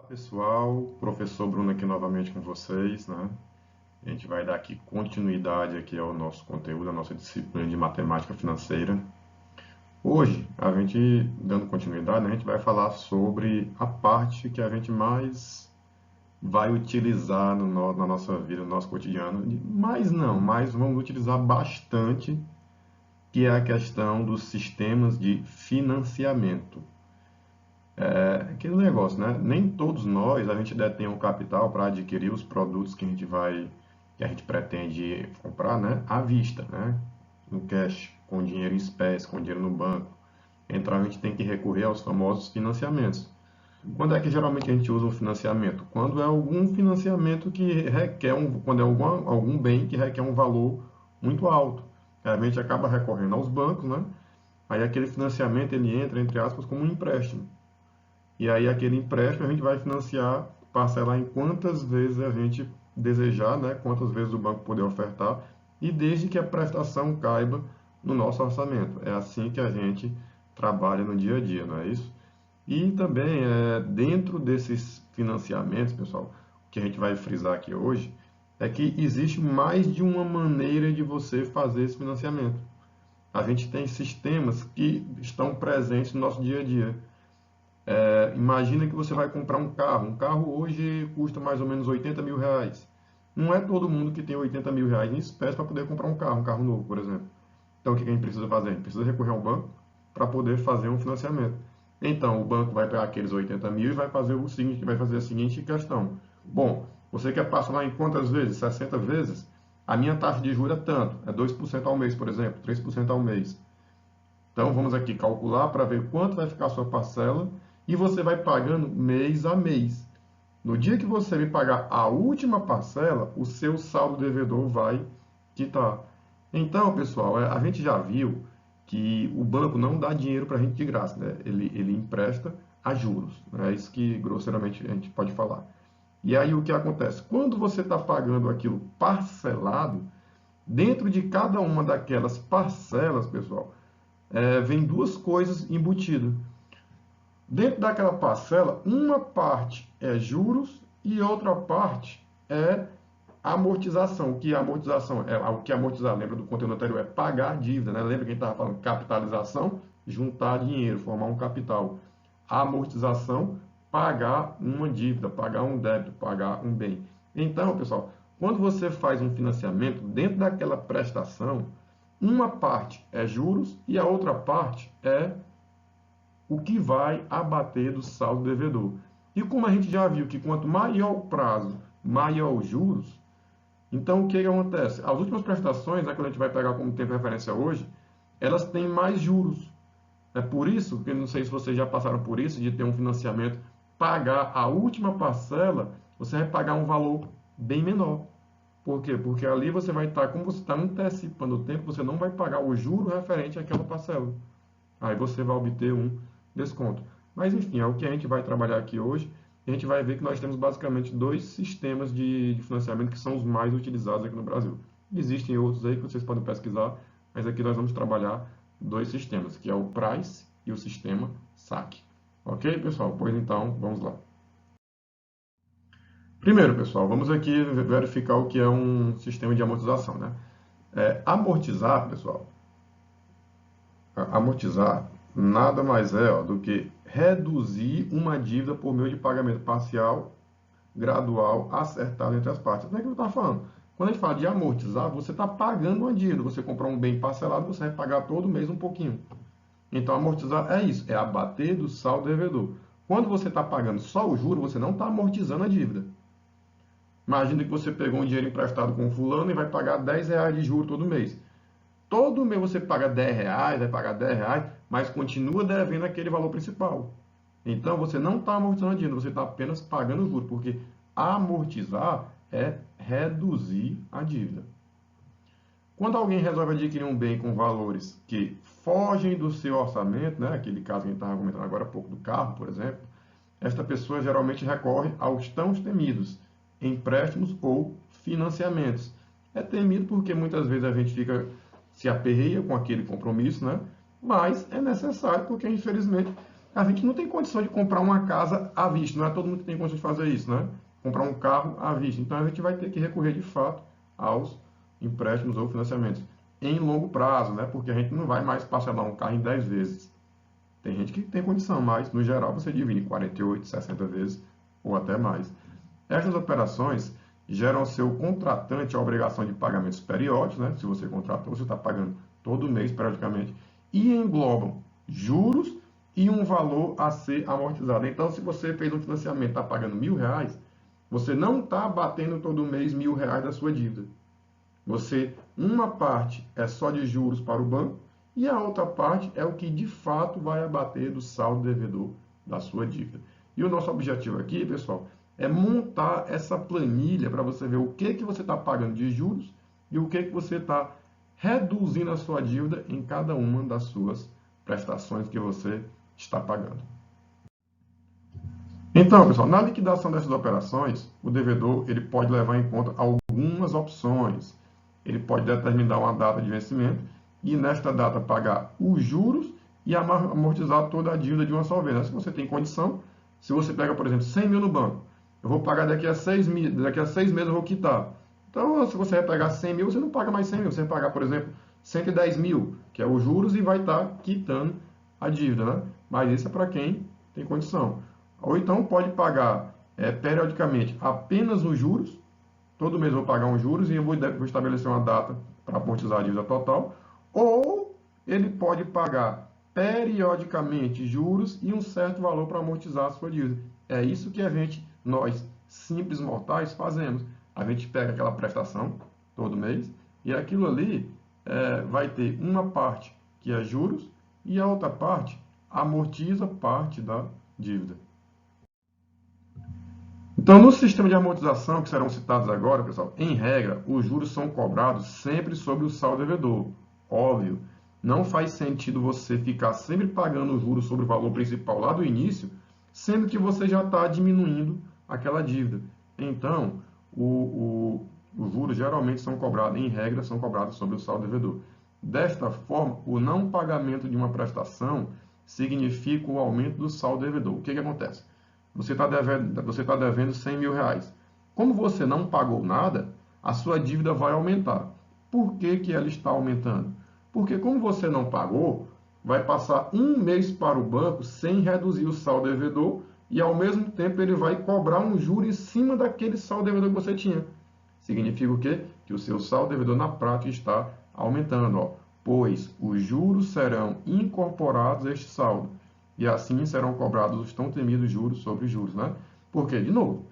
Pessoal, professor Bruno aqui novamente com vocês, né? A gente vai dar aqui continuidade aqui ao nosso conteúdo, à nossa disciplina de matemática financeira. Hoje, a gente, dando continuidade, né, a gente vai falar sobre a parte que a gente mais vai utilizar na nossa vida, no nosso cotidiano. Mas vamos utilizar bastante, que é a questão dos sistemas de financiamento. Aquele negócio, né? Nem todos nós a gente detém o capital para adquirir os produtos que a gente pretende comprar, né? À vista, né? No cash, com dinheiro em espécie, com dinheiro no banco. Então a gente tem que recorrer aos famosos financiamentos. Quando é que geralmente a gente usa um financiamento? Quando é algum financiamento que requer quando é algum bem que requer um valor muito alto. A gente acaba recorrendo aos bancos, né? Aí aquele financiamento ele entra, entre aspas, como um empréstimo. E aí aquele empréstimo a gente vai financiar, parcelar em quantas vezes a gente desejar, né? Quantas vezes o banco puder ofertar, e desde que a prestação caiba no nosso orçamento. É assim que a gente trabalha no dia a dia, não é isso? E também, dentro desses financiamentos, pessoal, o que a gente vai frisar aqui hoje, é que existe mais de uma maneira de você fazer esse financiamento. A gente tem sistemas que estão presentes no nosso dia a dia. Imagina que você vai comprar um carro. Um carro hoje custa mais ou menos 80 mil reais. Não é todo mundo que tem 80 mil reais em espécie para poder comprar um carro novo, por exemplo. Então, o que a gente precisa fazer? A gente precisa recorrer ao banco para poder fazer um financiamento. Então, o banco vai pegar aqueles 80 mil e vai fazer o seguinte, vai fazer a seguinte questão. Bom, você quer parcelar em quantas vezes? 60 vezes? A minha taxa de juros é tanto, é 2% ao mês, por exemplo, 3% ao mês. Então, vamos aqui calcular para ver quanto vai ficar a sua parcela e você vai pagando mês a mês. No dia que você me pagar a última parcela, o seu saldo devedor vai quitar. Então, pessoal, a gente já viu que o banco não dá dinheiro para a gente de graça, né? Ele empresta a juros. Né? É isso que grosseiramente a gente pode falar. E aí o que acontece? Quando você está pagando aquilo parcelado, dentro de cada uma daquelas parcelas, pessoal, vem duas coisas embutidas. Dentro daquela parcela, uma parte é juros e outra parte é amortização. O que é amortização? É o que amortizar, lembra do conteúdo anterior? É pagar a dívida, né? Lembra que a gente estava falando capitalização? Juntar dinheiro, formar um capital. A amortização, pagar uma dívida, pagar um débito, pagar um bem. Então, pessoal, quando você faz um financiamento, dentro daquela prestação, uma parte é juros e a outra parte é o que vai abater do saldo devedor. E como a gente já viu que quanto maior o prazo, maior os juros, então o que acontece? As últimas prestações, né, que a gente vai pegar como tempo de referência hoje, elas têm mais juros. É por isso que, não sei se vocês já passaram por isso, de ter um financiamento, pagar a última parcela, você vai pagar um valor bem menor. Por quê? Porque ali você vai estar, como você está antecipando o tempo, você não vai pagar o juro referente àquela parcela. Aí você vai obter um desconto. Mas enfim, é o que a gente vai trabalhar aqui hoje. A gente vai ver que nós temos basicamente dois sistemas de financiamento que são os mais utilizados aqui no Brasil. Existem outros aí que vocês podem pesquisar, mas aqui nós vamos trabalhar dois sistemas, que é o Price e o sistema SAC. Ok, pessoal? Pois então, vamos lá. Primeiro, pessoal, vamos aqui verificar o que é um sistema de amortização, né? Amortizar, pessoal, amortizar nada mais é do que reduzir uma dívida por meio de pagamento parcial, gradual, acertado entre as partes. Não é que eu estava falando. Quando a gente fala de amortizar, você está pagando uma dívida. Você comprou um bem parcelado, você vai pagar todo mês um pouquinho. Então, amortizar é isso, é abater do saldo devedor. Quando você está pagando só o juro, você não está amortizando a dívida. Imagina que você pegou um dinheiro emprestado com fulano e vai pagar 10 reais de juro todo mês. Todo mês você paga 10 reais, vai pagar 10 reais, mas continua devendo aquele valor principal. Então você não está amortizando a dívida, você está apenas pagando o juro, porque amortizar é reduzir a dívida. Quando alguém resolve adquirir um bem com valores que fogem do seu orçamento, né, aquele caso que a gente estava comentando agora há pouco do carro, por exemplo, esta pessoa geralmente recorre aos tão temidos empréstimos ou financiamentos. É temido porque muitas vezes a gente se aperreia com aquele compromisso, né? Mas é necessário porque, infelizmente, A gente não tem condição de comprar uma casa à vista, não é todo mundo que tem condição de fazer isso, né? Comprar um carro à vista. Então a gente vai ter que recorrer de fato aos empréstimos ou financiamentos em longo prazo, né? Porque a gente não vai mais parcelar um carro em 10 vezes. Tem gente que tem condição, mas no geral você divide em 48, 60 vezes ou até mais. Estas operações geram ao seu contratante a obrigação de pagamentos periódicos, né? Se você contratou, você está pagando todo mês periodicamente, e englobam juros e um valor a ser amortizado. Então, se você fez um financiamento e está pagando R$ 1.000, você não está batendo todo mês R$ 1.000 da sua dívida. Uma parte é só de juros para o banco e a outra parte é o que de fato vai abater do saldo devedor da sua dívida. E o nosso objetivo aqui, pessoal, é montar essa planilha para você ver o que você está pagando de juros e o que você está reduzindo a sua dívida em cada uma das suas prestações que você está pagando. Então, pessoal, na liquidação dessas operações, o devedor ele pode levar em conta algumas opções. Ele pode determinar uma data de vencimento e, nesta data, pagar os juros e amortizar toda a dívida de uma só vez. Se você tem condição, se você pega, por exemplo, 100 mil no banco, eu vou pagar daqui a 6 meses eu vou quitar. Então, se você vai pagar 100 mil, você não paga mais 100 mil. Você vai pagar, por exemplo, 110 mil, que é os juros, e vai estar quitando a dívida, né? Mas isso é para quem tem condição. Ou então pode pagar periodicamente apenas os juros. Todo mês eu vou pagar uns juros e eu vou estabelecer uma data para amortizar a dívida total. Ou ele pode pagar periodicamente juros e um certo valor para amortizar a sua dívida. É isso que nós, simples mortais, fazemos. A gente pega aquela prestação todo mês e aquilo ali vai ter uma parte que é juros e a outra parte amortiza parte da dívida. Então, no sistema de amortização, que serão citados agora, pessoal, em regra, os juros são cobrados sempre sobre o saldo devedor. Óbvio, não faz sentido você ficar sempre pagando os juros sobre o valor principal lá do início, sendo que você já está diminuindo aquela dívida. Então, os juros geralmente são cobrados, em regra, são cobrados sobre o saldo devedor. Desta forma, o não pagamento de uma prestação significa o aumento do saldo devedor. O que acontece? Você está devendo 100 mil reais. Como você não pagou nada, a sua dívida vai aumentar. Por que ela está aumentando? Porque como você não pagou, vai passar um mês para o banco sem reduzir o saldo devedor e ao mesmo tempo ele vai cobrar um juro em cima daquele saldo devedor que você tinha. Significa o quê? Que o seu saldo devedor na prática está aumentando, ó, pois os juros serão incorporados a este saldo. E assim serão cobrados os tão temidos juros sobre juros, né? Porque, de novo,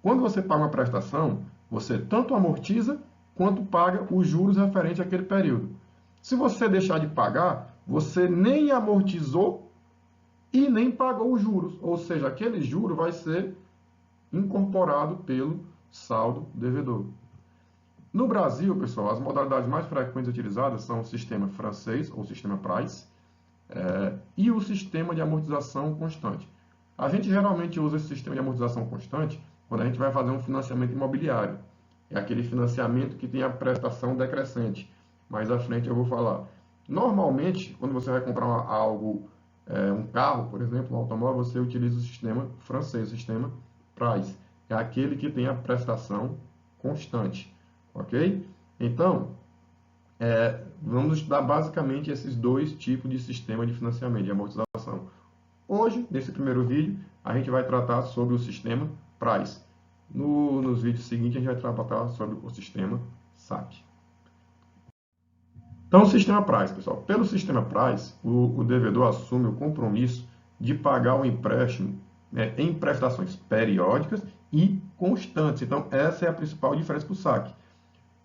quando você paga uma prestação, você tanto amortiza quanto paga os juros referentes àquele período. Se você deixar de pagar, você nem amortizou e nem pagou os juros. Ou seja, aquele juro vai ser incorporado pelo saldo devedor. No Brasil, pessoal, as modalidades mais frequentes utilizadas são o sistema francês, ou sistema Price, e o sistema de amortização constante. A gente geralmente usa esse sistema de amortização constante quando a gente vai fazer um financiamento imobiliário. É aquele financiamento que tem a prestação decrescente. Mais à frente eu vou falar. Normalmente, quando você vai comprar algo, um carro, por exemplo, um automóvel, você utiliza o sistema francês, o sistema Price. É aquele que tem a prestação constante. Ok? Então, vamos estudar basicamente esses dois tipos de sistema de financiamento, de amortização. Hoje, nesse primeiro vídeo, a gente vai tratar sobre o sistema Price. Nos vídeos seguintes, a gente vai tratar sobre o sistema SAC. Então, o sistema Price, pessoal. Pelo sistema Price, o devedor assume o compromisso de pagar o empréstimo em prestações periódicas e constantes. Então, essa é a principal diferença para o SAC.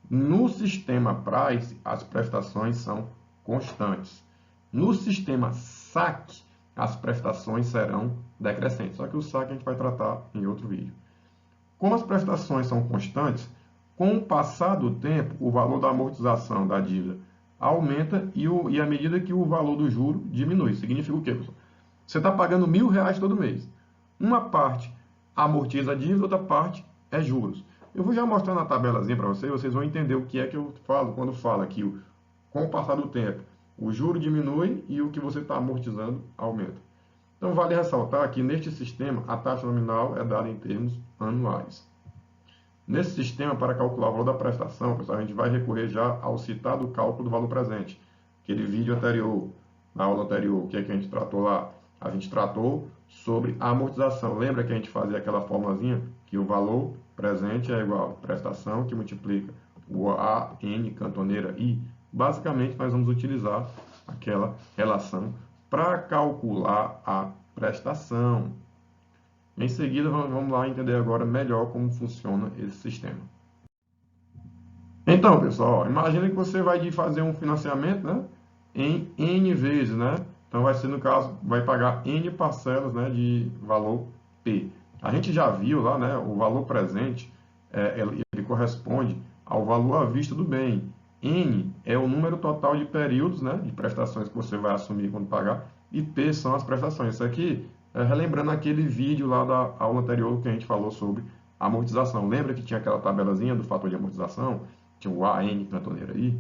No sistema Price, as prestações são constantes. No sistema SAC, as prestações serão decrescentes. Só que o SAC a gente vai tratar em outro vídeo. Como as prestações são constantes, com o passar do tempo, o valor da amortização da dívida aumenta e à medida que o valor do juro diminui. Significa o quê, pessoal? Você está pagando R$ 1.000 todo mês. Uma parte amortiza a dívida, outra parte é juros. Eu vou já mostrar na tabelazinha para vocês vão entender o que é que eu falo quando falo aqui, com o passar do tempo, o juro diminui e o que você está amortizando aumenta. Então, vale ressaltar que neste sistema a taxa nominal é dada em termos anuais. Nesse sistema, para calcular o valor da prestação, pessoal, a gente vai recorrer já ao citado cálculo do valor presente. Aquele vídeo anterior, na aula anterior, o que é que a gente tratou lá? A gente tratou sobre a amortização. Lembra que a gente fazia aquela formulazinha que o valor presente é igual a prestação que multiplica o AN cantoneira I? Basicamente, nós vamos utilizar aquela relação para calcular a prestação. Em seguida, vamos lá entender agora melhor como funciona esse sistema. Então, pessoal, imagine que você vai fazer um financiamento, né, em N vezes, né? Então, vai ser, no caso, vai pagar N parcelas, né, de valor P. A gente já viu lá, né, o valor presente, ele corresponde ao valor à vista do bem. N é o número total de períodos, né, de prestações que você vai assumir quando pagar, e P são as prestações. Isso aqui relembrando aquele vídeo lá da aula anterior que a gente falou sobre amortização. Lembra que tinha aquela tabelazinha do fator de amortização? Tinha o AN cantoneira aí.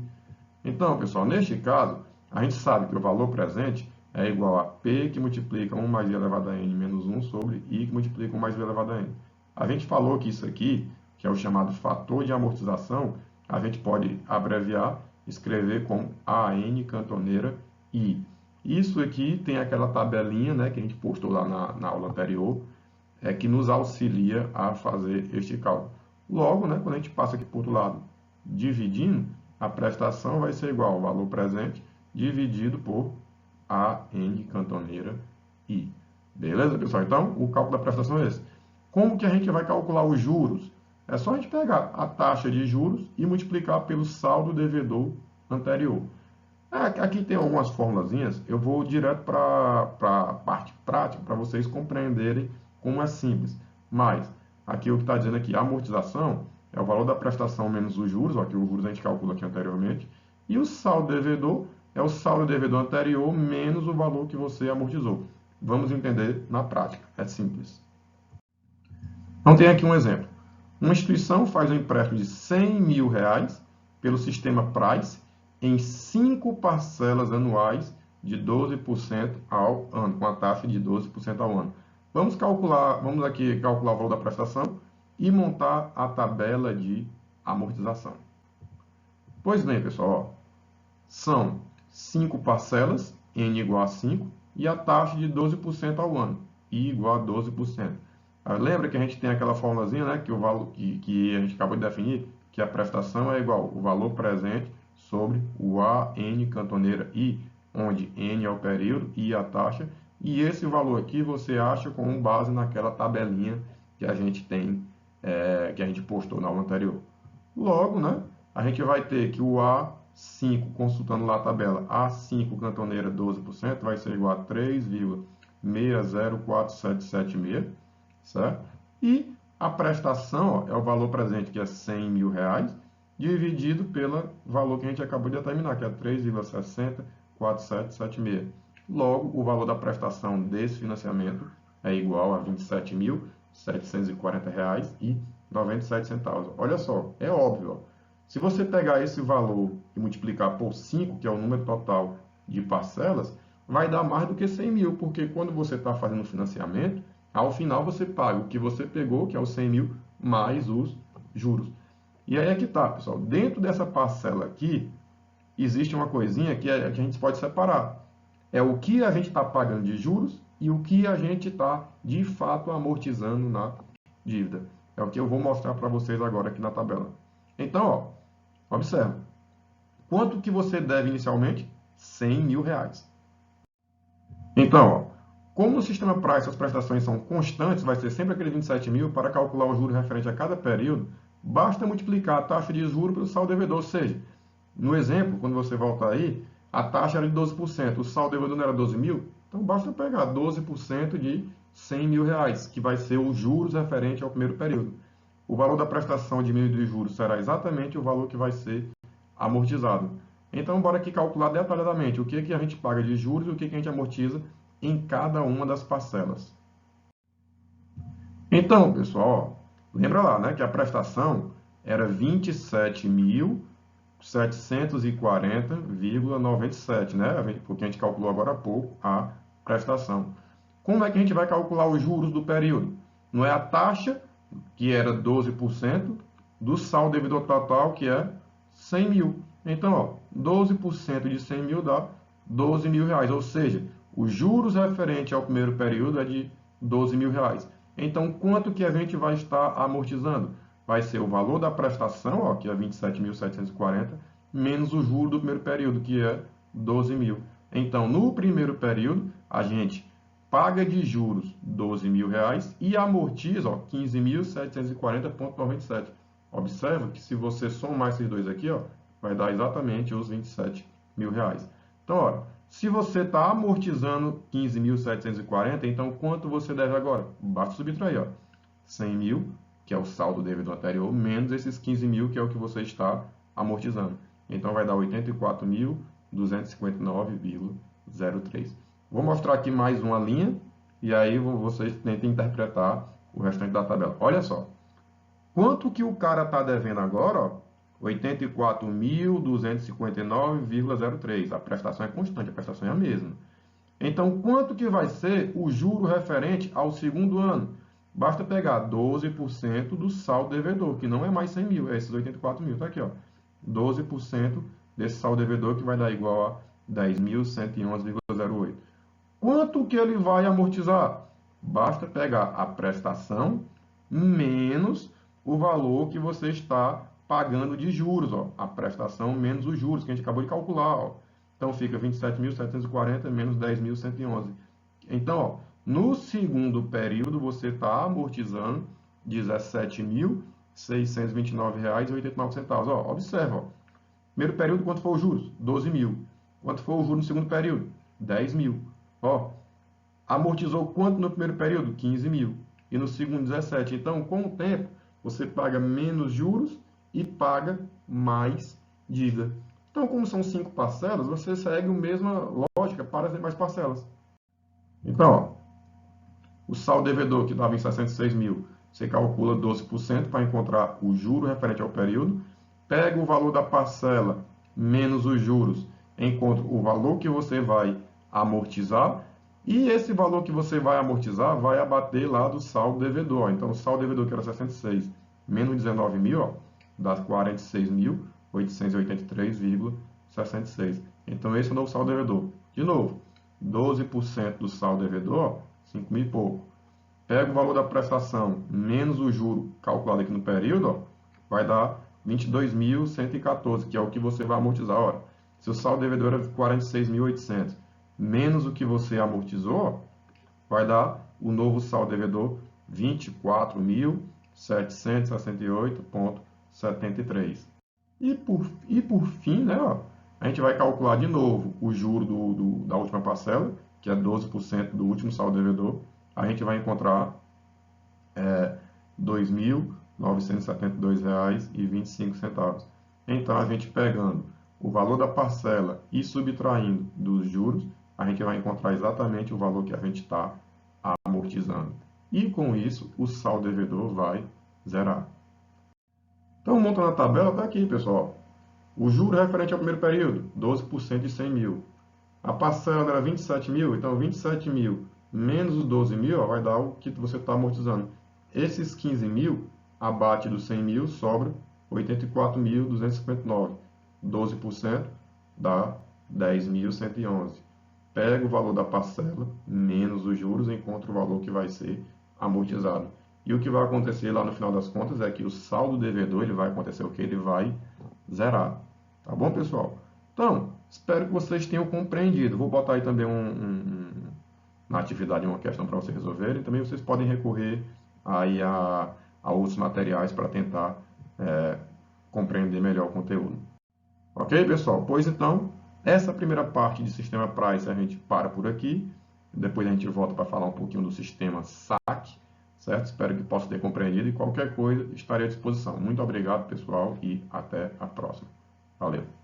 Então, pessoal, neste caso, a gente sabe que o valor presente é igual a P que multiplica 1 mais I elevado a N menos 1 sobre I que multiplica 1 mais I elevado a N. A gente falou que isso aqui, que é o chamado fator de amortização, a gente pode abreviar, escrever como AN cantoneira I. Isso aqui tem aquela tabelinha, né, que a gente postou lá na aula anterior, que nos auxilia a fazer este cálculo. Logo, né, quando a gente passa aqui para o outro lado, dividindo, a prestação vai ser igual ao valor presente dividido por AN cantoneira I. Beleza, pessoal? Então, o cálculo da prestação é esse. Como que a gente vai calcular os juros? É só a gente pegar a taxa de juros e multiplicar pelo saldo devedor anterior. Aqui tem algumas formulazinhas, eu vou direto para a parte prática, para vocês compreenderem como é simples. Mas, aqui o que está dizendo aqui, a amortização é o valor da prestação menos os juros, aqui os juros a gente calcula aqui anteriormente, e o saldo devedor é o saldo devedor anterior menos o valor que você amortizou. Vamos entender na prática, é simples. Então, tem aqui um exemplo. Uma instituição faz um empréstimo de R$ 100.000 pelo sistema Price em 5 parcelas anuais de 12% ao ano, com a taxa de 12% ao ano. Vamos aqui calcular o valor da prestação e montar a tabela de amortização. Pois bem, pessoal, são 5 parcelas, N igual a 5, e a taxa de 12% ao ano, I igual a 12%. Lembra que a gente tem aquela formulazinha, né, que o valor que a gente acabou de definir, que a prestação é igual ao valor presente sobre o AN cantoneira I, onde N é o período, I a taxa, e esse valor aqui você acha com base naquela tabelinha que a gente tem, que a gente postou na aula anterior. Logo, né, a gente vai ter que o A5, consultando lá a tabela, A5 cantoneira 12%, vai ser igual a 3,604776, certo? E a prestação, ó, é o valor presente, que é R$ 100.000, dividido pelo valor que a gente acabou de determinar, que é 3,604776. Logo, o valor da prestação desse financiamento é igual a R$ 27.740,97. Olha só, é óbvio, ó. Se você pegar esse valor e multiplicar por 5, que é o número total de parcelas, vai dar mais do que 100 mil, porque quando você está fazendo financiamento, ao final você paga o que você pegou, que é os 100 mil, mais os juros. E aí é que está, pessoal. Dentro dessa parcela aqui, existe uma coisinha que a gente pode separar. É o que a gente está pagando de juros e o que a gente está, de fato, amortizando na dívida. É o que eu vou mostrar para vocês agora aqui na tabela. Então, ó, observa. Quanto que você deve inicialmente? R$ 100.000. Então, ó, como no sistema Price as prestações são constantes, vai ser sempre aquele 27 mil, para calcular o juro referente a cada período, basta multiplicar a taxa de juros pelo saldo devedor. Ou seja, no exemplo, quando você voltar aí, a taxa era de 12%, o saldo devedor não era 12 mil, então basta pegar 12% de R$ 100.000, que vai ser os juros referente ao primeiro período. O valor da prestação diminuído de juros será exatamente o valor que vai ser amortizado. Então, bora aqui calcular detalhadamente o que a gente paga de juros e o que a gente amortiza em cada uma das parcelas. Então, pessoal, lembra lá, né, que a prestação era 27.740,97, né? Porque a gente calculou agora há pouco a prestação. Como é que a gente vai calcular os juros do período? Não é a taxa, que era 12%, do saldo devedor total, que é 100 mil. Então, ó, 12% de 100 mil dá 12 mil reais. Ou seja, os juros referente ao primeiro período é de 12 mil reais. Então, quanto que a gente vai estar amortizando? Vai ser o valor da prestação, ó, que é 27.740, menos o juro do primeiro período, que é 12 mil. Então, no primeiro período, a gente paga de juros 12 mil reais e amortiza 15.740,97. Observa que se você somar esses dois aqui, ó, vai dar exatamente os 27 mil reais. Então, ó, se você está amortizando 15.740, então quanto você deve agora? Basta subtrair, ó, 100 mil, que é o saldo devido anterior, menos esses 15 mil, que é o que você está amortizando. Então, vai dar 84.259,03. Vou mostrar aqui mais uma linha, e aí vocês tentem interpretar o restante da tabela. Olha só, quanto que o cara está devendo agora? Ó, 84.259,03. A prestação é constante, a prestação é a mesma. Então, quanto que vai ser o juro referente ao segundo ano? Basta pegar 12% do saldo devedor, que não é mais 100 mil, é esses 84 mil. Está aqui, ó. 12% desse saldo devedor, que vai dar igual a 10.111,08. Quanto que ele vai amortizar? Basta pegar a prestação menos o valor que você está pagando de juros, ó. A prestação menos os juros, que a gente acabou de calcular, ó. Então, fica 27.740 menos 10.111. Então, ó, no segundo período, você está amortizando R$ 17.629,89. Ó, observa, ó. Primeiro período, quanto foi os juros? 12 mil. Quanto foi o juros no segundo período? 10 mil. Ó, amortizou quanto no primeiro período? 15 mil. E no segundo, 17. Então, com o tempo, você paga menos juros e paga mais dívida. Então, como são 5 parcelas, você segue a mesma lógica para as demais parcelas. Então, ó, o saldo devedor, que dava em 66 mil, você calcula 12% para encontrar o juro referente ao período, pega o valor da parcela menos os juros, encontra o valor que você vai amortizar, e esse valor que você vai amortizar vai abater lá do saldo devedor. Então, o saldo devedor, que era 66 menos 19 mil, ó, dá 46.883,66. Então, esse é o novo saldo devedor. De novo, 12% do saldo devedor, ó, 5 mil e pouco. Pega o valor da prestação menos o juro calculado aqui no período, ó, vai dar 22.114, que é o que você vai amortizar. Ora, se o saldo devedor era 46.800 menos o que você amortizou, vai dar o novo saldo devedor 24.768,73. E por fim, né, ó, a gente vai calcular de novo o juro da última parcela, que é 12% do último saldo devedor. A gente vai encontrar R$ 2.972,25. Então, a gente pegando o valor da parcela e subtraindo dos juros, a gente vai encontrar exatamente o valor que a gente está amortizando. E com isso, o saldo devedor vai zerar. Então, montando a tabela, está aqui, pessoal. O juro referente ao primeiro período, 12% de 100 mil. A parcela era 27 mil, então 27 mil menos os 12 mil, ó, vai dar o que você está amortizando. Esses 15 mil, abate dos 100 mil, sobra 84.259. 12% dá 10.111. Pega o valor da parcela, menos os juros, encontra o valor que vai ser amortizado. E o que vai acontecer lá no final das contas é que o saldo devedor, ele vai acontecer o que? Ele vai zerar. Tá bom, pessoal? Então, espero que vocês tenham compreendido. Vou botar aí também na atividade uma questão para vocês resolverem. Também vocês podem recorrer aí a outros materiais para tentar compreender melhor o conteúdo. Ok, pessoal? Pois então, essa primeira parte de sistema Price a gente para por aqui. Depois a gente volta para falar um pouquinho do sistema SAC, certo? Espero que possa ter compreendido e qualquer coisa estarei à disposição. Muito obrigado, pessoal, e até a próxima. Valeu!